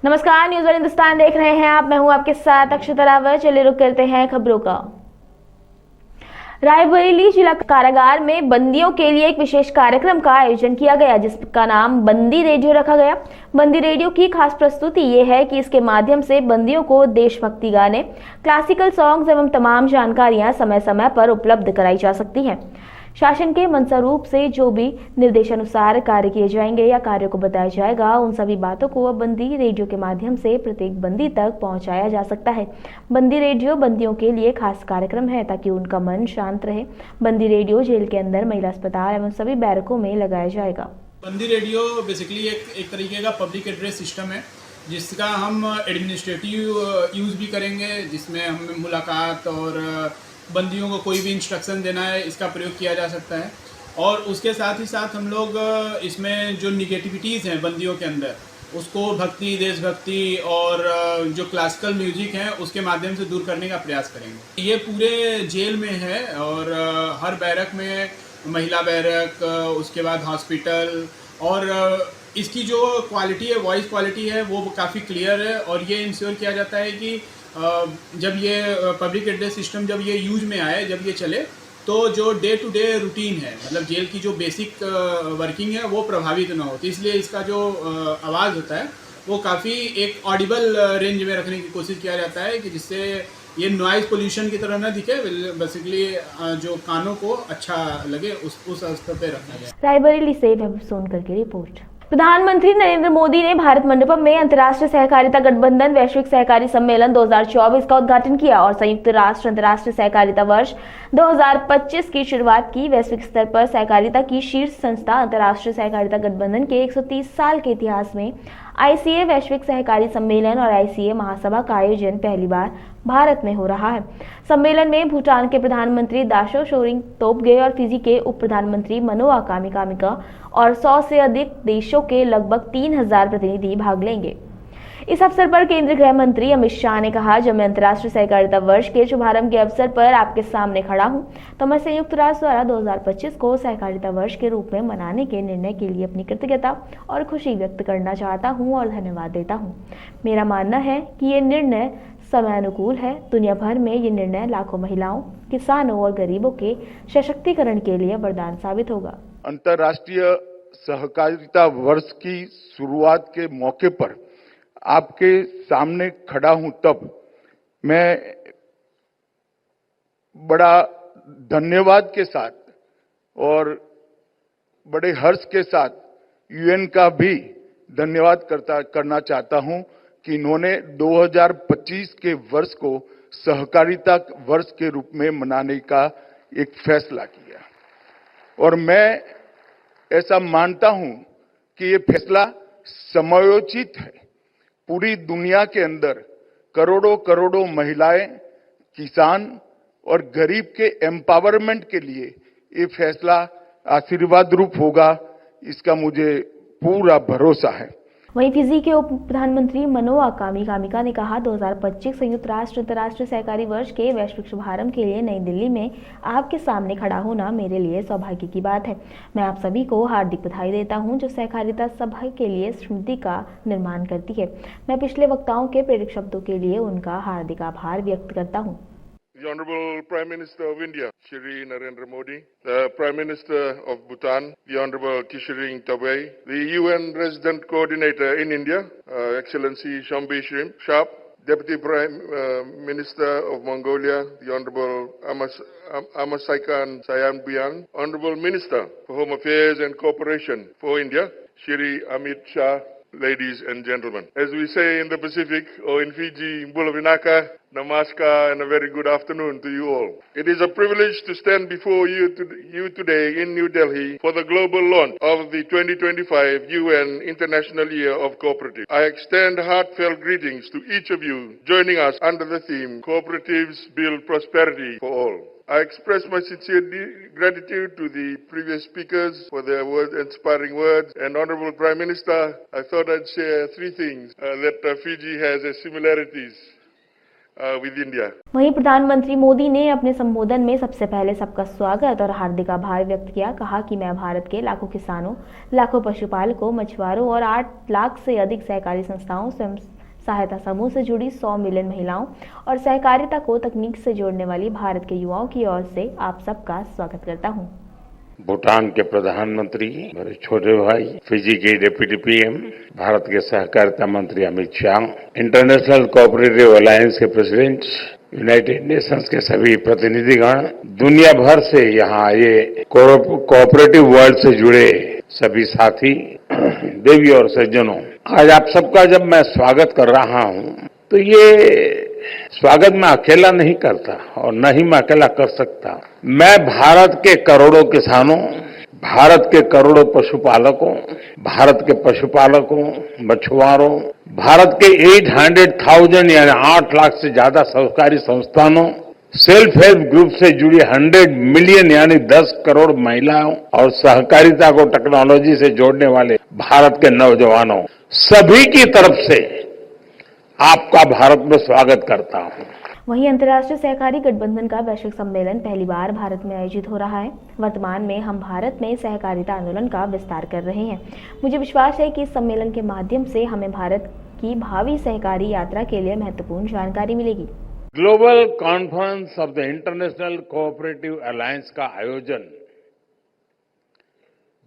नमस्कार, news one Hindustan देख रहे हैं आप। मैं हूं आपके साथ अक्षता रावत। चलिए रुक करते हैं खबरों का। रायबरेली जिला कारागार में बंदियों के लिए एक विशेष कार्यक्रम का आयोजन किया गया, जिसका नाम बंदी रेडियो रखा गया। बंदी रेडियो की खास प्रस्तुति ये है कि इसके माध्यम से बंदियों को देशभक्ति गाने, क्लासिकल सॉन्ग्स एवं तमाम जानकारियां समय समय पर उपलब्ध कराई जा सकती हैं। शासन के मंशा से जो भी निर्देशानुसार कार्य किए जाएंगे या कार्यों को बताया जाएगा, उन सभी बातों को अब बंदी रेडियो के माध्यम से प्रत्येक बंदी तक पहुंचाया जा सकता है। बंदी रेडियो बंदियों के लिए खास कार्यक्रम है ताकि उनका मन शांत रहे। बंदी रेडियो जेल के अंदर, महिला अस्पताल एवं सभी बैरकों में लगाया जाएगा। बंदी रेडियो बेसिकली एक तरीके का पब्लिक एड्रेस सिस्टम है, जिसका हम एडमिनिस्ट्रेटिव यूज़ भी करेंगे, जिसमें हम मुलाकात और बंदियों को कोई भी इंस्ट्रक्शन देना है, इसका प्रयोग किया जा सकता है। और उसके साथ ही साथ हम लोग इसमें जो निगेटिविटीज़ हैं बंदियों के अंदर, उसको भक्ति, देशभक्ति और जो क्लासिकल म्यूजिक है उसके माध्यम से दूर करने का प्रयास करेंगे। ये पूरे जेल में है और हर बैरक में, महिला बैरक, उसके बाद हॉस्पिटल, और इसकी जो क्वालिटी है, वॉइस क्वालिटी है, वो काफ़ी क्लियर है। और ये इंश्योर किया जाता है कि जब ये पब्लिक एड्रेस सिस्टम जब ये यूज में आए, जब ये चले, तो जो डे टू डे रूटीन है, मतलब जेल की जो बेसिक वर्किंग है, वो प्रभावित ना हो। तो इसलिए इसका जो आवाज़ होता है वो काफ़ी एक ऑडिबल रेंज में रखने की कोशिश किया जाता है, कि जिससे ये नॉइज़ पोल्यूशन की तरह ना दिखे, बेसिकली जो कानों को अच्छा लगे, उस स्तर पे रखना जाए। रायबरेली से सोनकर की रिपोर्ट। प्रधानमंत्री नरेंद्र मोदी ने भारत मंडपम में अंतर्राष्ट्रीय सहकारिता गठबंधन वैश्विक सहकारी सम्मेलन 2024 का उद्घाटन किया और संयुक्त राष्ट्र अंतर्राष्ट्रीय सहकारिता वर्ष 2025 की शुरुआत की। वैश्विक स्तर पर सहकारिता की शीर्ष संस्था अंतर्राष्ट्रीय सहकारिता गठबंधन के 130 साल के इतिहास में आईसीए वैश्विक सहकारी सम्मेलन और आईसीए महासभा का आयोजन पहली बार भारत में हो रहा है। सम्मेलन में भूटान के प्रधानमंत्री दाशो शोरिंग तोब्गे और फिजी के उप प्रधानमंत्री मनोआ कामिका और 100 से अधिक देशों के लगभग 3000 प्रतिनिधि भाग लेंगे। इस अवसर पर केंद्रीय गृह मंत्री अमित शाह ने कहा, जब मैं अंतर्राष्ट्रीय सहकारिता वर्ष के शुभारंभ के अवसर पर आपके सामने खड़ा हूं, तो मैं संयुक्त राष्ट्र द्वारा 2025 को सहकारिता वर्ष के रूप में मनाने के निर्णय के लिए अपनी कृतज्ञता और खुशी व्यक्त करना चाहता हूं और धन्यवाद देता हूं। मेरा मानना है कि ये निर्णय समयानुकूल है। दुनिया भर में ये निर्णय लाखों महिलाओं, किसानों और गरीबों के सशक्तिकरण के लिए वरदान साबित होगा। अंतर्राष्ट्रीय सहकारिता वर्ष की शुरुआत के मौके पर आपके सामने खड़ा हूं, तब मैं बड़ा धन्यवाद के साथ और बड़े हर्ष के साथ यूएन का भी धन्यवाद करना चाहता हूं कि इन्होंने 2025 के वर्ष को सहकारिता वर्ष के रूप में मनाने का एक फैसला किया। और मैं ऐसा मानता हूं कि ये फैसला समयोचित है। पूरी दुनिया के अंदर करोड़ों करोड़ों महिलाएं, किसान और गरीब के एम्पावरमेंट के लिए ये फैसला आशीर्वाद रूप होगा, इसका मुझे पूरा भरोसा है। वहीं फिजी के उप प्रधानमंत्री मनोआ कामिका ने कहा, 2025 संयुक्त राष्ट्र अंतर्राष्ट्रीय सहकारी वर्ष के वैश्विक शुभारंभ के लिए नई दिल्ली में आपके सामने खड़ा होना मेरे लिए सौभाग्य की बात है। मैं आप सभी को हार्दिक बधाई देता हूं, जो सहकारिता सभा के लिए स्मृति का निर्माण करती है। मैं पिछले वक्ताओं के प्रेरक शब्दों के लिए उनका हार्दिक आभार व्यक्त करता हूँ। The Honorable Prime Minister of India, Shri Narendra Modi, the Prime Minister of Bhutan, the Honorable Kishring Tabay, the UN Resident Coordinator in India, Excellency Shambi Sharp, Deputy Prime Minister of Mongolia, the Honorable Amasaikan Sayambian, Honorable Minister for Home Affairs and Cooperation for India, Shri Amit Shah, ladies and gentlemen. As we say in the Pacific, or in Fiji, Mbulavinaka, Namaskar, and a very good afternoon to you all. It is a privilege to stand before you today in New Delhi for the global launch of the 2025 UN International Year of Cooperatives. I extend heartfelt greetings to each of you joining us under the theme, Cooperatives Build Prosperity for All. I express my sincere gratitude to the previous speakers for their inspiring words. And Honorable Prime Minister, I thought I'd share three things that Fiji has as similarities. with India. वहीं प्रधानमंत्री मोदी ने अपने संबोधन में सबसे पहले सबका स्वागत और हार्दिक आभार व्यक्त किया। कहा कि मैं भारत के लाखों किसानों, लाखों पशुपालकों, मछुआरों और 8 लाख से अधिक सहकारी संस्थाओं, स्वयं सहायता समूह से जुड़ी 100 मिलियन महिलाओं और सहकारिता को तकनीक से जोड़ने वाली भारत के युवाओं की ओर से आप सबका स्वागत करता हूं। भूटान के प्रधानमंत्री, मेरे छोटे भाई, फिजी के डिप्टी पीएम, भारत के सहकारिता मंत्री Amit Shah, international cooperative alliance के प्रेसिडेंट, यूनाइटेड नेशंस के सभी प्रतिनिधिगण, दुनिया भर से यहाँ आए कोऑपरेटिव वर्ल्ड से जुड़े सभी साथी, देवी और सज्जनों, आज आप सबका जब मैं स्वागत कर रहा हूँ तो ये स्वागत मैं अकेला नहीं करता और न ही मैं अकेला कर सकता। मैं भारत के करोड़ों किसानों, भारत के करोड़ों पशुपालकों, भारत के पशुपालकों, मछुआरों, भारत के 800,000 यानी 8 लाख से ज्यादा सहकारी संस्थानों, सेल्फ हेल्प ग्रुप से जुड़ी 100 मिलियन यानी 10 करोड़ महिलाओं और सहकारिता को टेक्नोलॉजी से जोड़ने वाले भारत के नौजवानों, सभी की तरफ से आपका भारत में स्वागत करता हूं। वहीं अंतर्राष्ट्रीय सहकारी गठबंधन का वैश्विक सम्मेलन पहली बार भारत में आयोजित हो रहा है। वर्तमान में हम भारत में सहकारिता आंदोलन का विस्तार कर रहे हैं। मुझे विश्वास है कि इस सम्मेलन के माध्यम से हमें भारत की भावी सहकारी यात्रा के लिए महत्वपूर्ण जानकारी मिलेगी। Global conference of the international cooperative alliance का आयोजन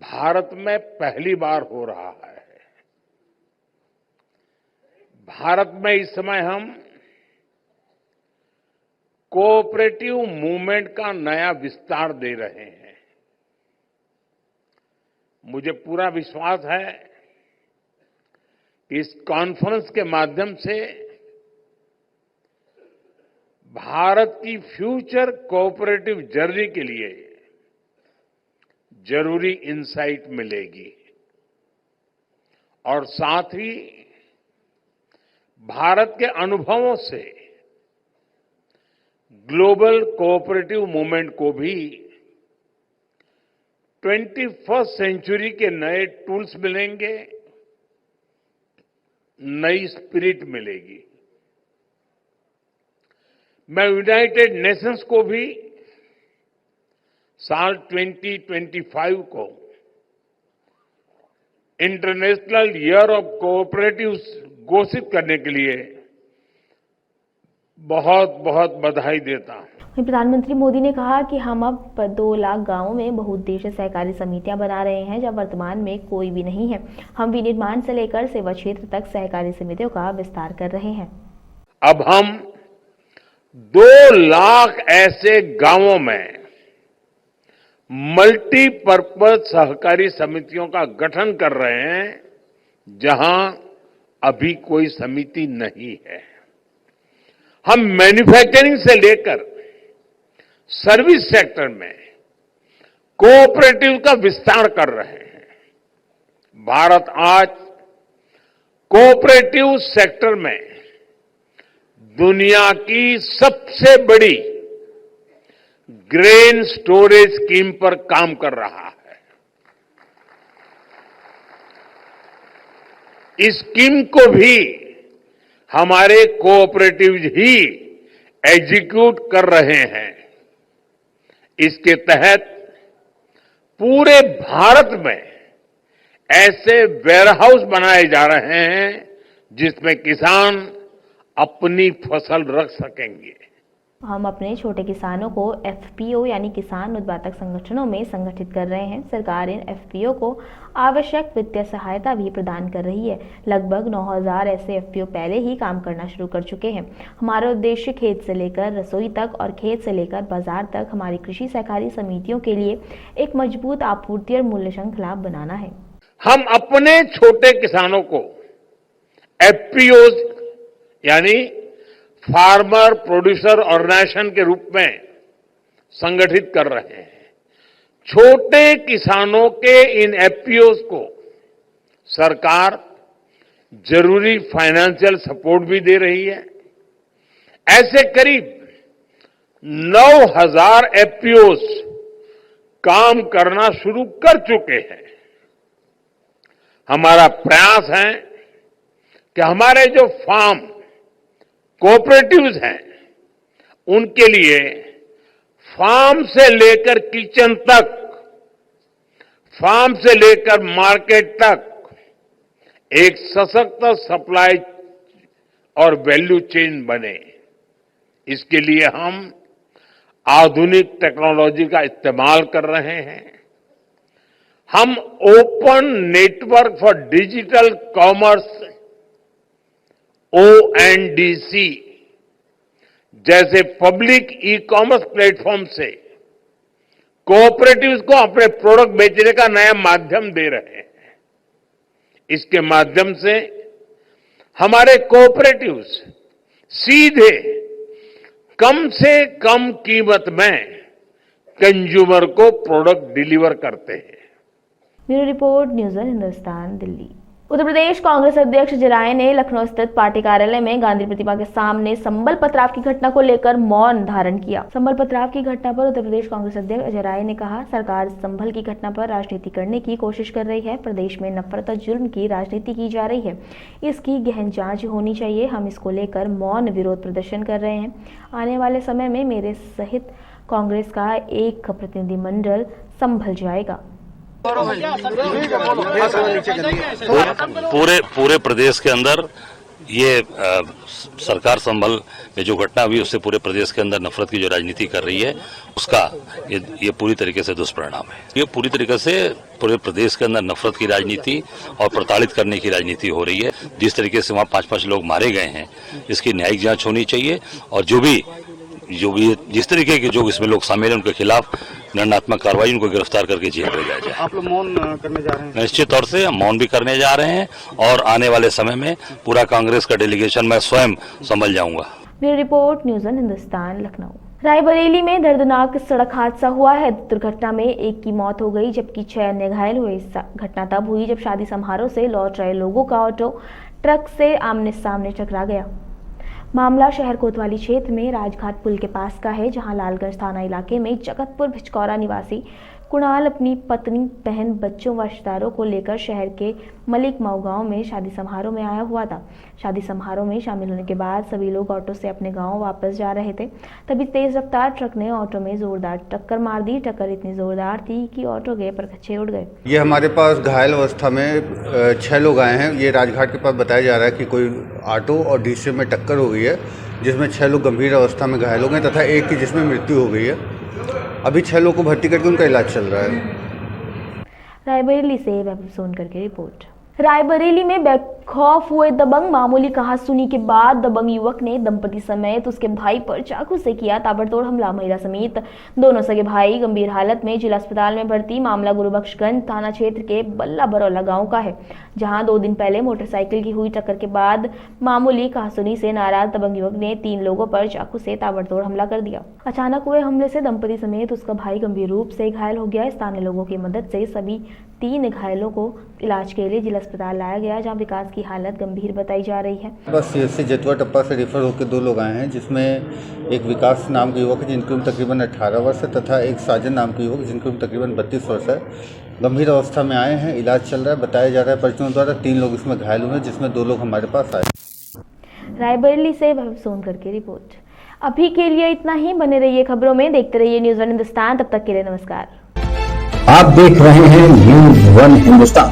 भारत में पहली बार हो रहा है। भारत में इस समय हम कोऑपरेटिव मूवमेंट का नया विस्तार दे रहे हैं। मुझे पूरा विश्वास है कि इस कॉन्फ्रेंस के माध्यम से भारत की फ्यूचर कोऑपरेटिव जर्नी के लिए जरूरी इंसाइट मिलेगी और साथ ही भारत के अनुभवों से ग्लोबल कोऑपरेटिव मूवमेंट को भी 21st सेंचुरी के नए टूल्स मिलेंगे, नई स्पिरिट मिलेगी। मैं यूनाइटेड नेशंस को भी साल 2025 को इंटरनेशनल ईयर ऑफ कोऑपरेटिव्स घोषित करने के लिए बहुत बहुत बधाई देता हूं। प्रधानमंत्री मोदी ने कहा कि हम अब 2 लाख गांवों में बहुउद्देशीय सहकारी समितियां बना रहे हैं, जब वर्तमान में कोई भी नहीं है। हम विनिर्माण से लेकर सेवा क्षेत्र तक सहकारी समितियों का विस्तार कर रहे हैं। अब हम 2 लाख ऐसे गांवों में मल्टीपर्पज सहकारी समितियों का गठन कर रहे हैं जहां अभी कोई समिति नहीं है। हम मैन्युफैक्चरिंग से लेकर सर्विस सेक्टर में कोऑपरेटिव का विस्तार कर रहे हैं। भारत आज कोऑपरेटिव सेक्टर में दुनिया की सबसे बड़ी ग्रेन स्टोरेज स्कीम पर काम कर रहा है। इस स्कीम को भी हमारे कोऑपरेटिव ही एग्जीक्यूट कर रहे हैं। इसके तहत पूरे भारत में ऐसे वेयरहाउस बनाए जा रहे हैं जिसमें किसान अपनी फसल रख सकेंगे। हम अपने छोटे किसानों को एफपीओ यानी किसान उत्पादक संगठनों में संगठित कर रहे हैं। सरकार इन एफपीओ को आवश्यक वित्तीय सहायता भी प्रदान कर रही है। लगभग 9,000 ऐसे एफपीओ पहले ही काम करना शुरू कर चुके हैं। हमारा उद्देश्य खेत से लेकर रसोई तक और खेत से लेकर बाजार तक हमारी कृषि सहकारी समितियों के लिए एक मजबूत आपूर्ति और मूल्य श्रृंखला बनाना है। हम अपने छोटे किसानों को एफपीओ यानी फार्मर प्रोड्यूसर ऑर्गेनाइजेशन के रूप में संगठित कर रहे हैं। छोटे किसानों के इन एफपीओज को सरकार जरूरी फाइनेंशियल सपोर्ट भी दे रही है। ऐसे करीब 9,000 एफपीओज काम करना शुरू कर चुके हैं। हमारा प्रयास है कि हमारे जो फार्म कोऑपरेटिव्स हैं, उनके लिए फार्म से लेकर किचन तक, फार्म से लेकर मार्केट तक एक सशक्त सप्लाई और वैल्यू चेन बने। इसके लिए हम आधुनिक टेक्नोलॉजी का इस्तेमाल कर रहे हैं। हम open network for digital commerce ONDC जैसे पब्लिक ई कॉमर्स प्लेटफॉर्म से कोऑपरेटिव्स को अपने प्रोडक्ट बेचने का नया माध्यम दे रहे हैं। इसके माध्यम से हमारे कोऑपरेटिव्स सीधे कम से कम कीमत में कंज्यूमर को प्रोडक्ट डिलीवर करते हैं। Bureau report, news one Hindustan, Delhi. Uttar Pradesh Congress अध्यक्ष अजय राय ने लखनऊ स्थित पार्टी कार्यालय में गांधी प्रतिमा के सामने संबल पथराव की घटना को लेकर मौन धारण किया। संबल पथराव की घटना पर उत्तर प्रदेश कांग्रेस अध्यक्ष अजय राय ने कहा, सरकार संभल की घटना पर राजनीति करने की कोशिश कर रही है। प्रदेश में नफरत और जुल्म की राजनीति की जा रही है, इसकी गहन जांच होनी चाहिए। हम इसको लेकर मौन विरोध प्रदर्शन कर रहे हैं। आने वाले समय में मेरे सहित कांग्रेस का एक प्रतिनिधिमंडल संभल जाएगा। पूरे प्रदेश के अंदर ये सरकार संभल में जो घटना हुई उससे पूरे प्रदेश के अंदर नफरत की जो राजनीति कर रही है उसका ये पूरी तरीके से दुष्परिणाम है। ये पूरी तरीके से पूरे प्रदेश के अंदर नफरत की राजनीति और प्रताड़ित करने की राजनीति हो रही है। जिस तरीके से वहाँ 5-5 लोग मारे गए हैं, इसकी न्यायिक जांच होनी चाहिए और जो भी जिस तरीके के जो इसमें लोग शामिल हैं उनके खिलाफ दंडात्मक कार्रवाई, उनको गिरफ्तार करके जेल भेजा जाए। आप लोग मौन करने जा रहे हैं? निश्चित तौर से हम मौन भी करने जा रहे हैं और आने वाले समय में पूरा कांग्रेस का डेलीगेशन मैं स्वयं संभल जाऊंगा। Bureau report, news one Hindustan, Lucknow. Raebareli में दर्दनाक सड़क हादसा हुआ है। दुर्घटना में एक की मौत हो गई जबकि 6 अन्य घायल हुए। घटना तब हुई जब शादी समारोह से लौट रहे लोगों का ऑटो ट्रक से आमने सामने टकरा गया। मामला शहर कोतवाली क्षेत्र में राजघाट पुल के पास का है, जहां लालगंज थाना इलाके में जगतपुर भिचकौरा निवासी कुणाल अपनी पत्नी, बहन, बच्चों व रिश्तेदारों को लेकर शहर के मलिक मऊ गांव में शादी समारोह में आया हुआ था। शादी समारोह में शामिल होने के बाद सभी लोग ऑटो से अपने गांव वापस जा रहे थे। तभी तेज रफ्तार ट्रक ने ऑटो में जोरदार टक्कर मार दी। टक्कर इतनी जोरदार थी कि ऑटो के परखच्चे उड़ गए। ये हमारे पास घायल अवस्था में 6 लोग आए हैं। ये राजघाट के पास बताया जा रहा है कि कोई ऑटो और डीसी में टक्कर हो गई है, जिसमें 6 लोग गंभीर अवस्था में घायल हो गए तथा एक की जिसमें मृत्यु हो गई है। अभी 6 लोगों को भर्ती करके उनका इलाज चल रहा है। रायबरेली से वैभव सोनकर की रिपोर्ट। रायबरेली में बेखौफ हुए दबंग। मामूली कहासुनी के बाद दबंग युवक ने दंपति समेत उसके भाई पर चाकू से किया ताबड़तोड़ हमला। महिला समेत दोनों सगे भाई गंभीर हालत में जिला अस्पताल में भर्ती। मामला गुरुबख्शगंज थाना क्षेत्र के बल्ला बरौला गांव का है, जहां 2 दिन पहले मोटरसाइकिल की हुई टक्कर के बाद मामूली कहासुनी से नाराज दबंग युवक ने 3 लोगों पर चाकू से ताबड़तोड़ हमला कर दिया। अचानक हुए हमले से दंपति समेत उसका भाई गंभीर रूप से घायल हो गया। स्थानीय लोगों की मदद से सभी 3 घायलों को इलाज के लिए जिला अस्पताल लाया गया, जहां विकास की हालत गंभीर बताई जा रही है। बस सीएचसी जतवा टप्पा से रेफर होकर 2 लोग आए हैं, जिसमें एक विकास नाम के युवक है जिनकी उम्र तकरीबन 18 वर्ष है तथा एक साजन नाम के युवक जिनकी उम्र तकरीबन 32 वर्ष है। गंभीर अवस्था में आए हैं, इलाज चल रहा है। बताया जा रहा है परिजनों द्वारा 3 लोग इसमें घायल हुए, जिसमें 2 लोग हमारे पास आए। रायबरेली से वैभव सोनकर की रिपोर्ट। अभी के लिए इतना ही। बने रहिए खबरों में, देखते रहिए न्यूज़ वन हिंदुस्तान। तब तक के लिए नमस्कार। आप देख रहे हैं न्यूज़ वन हिंदुस्तान।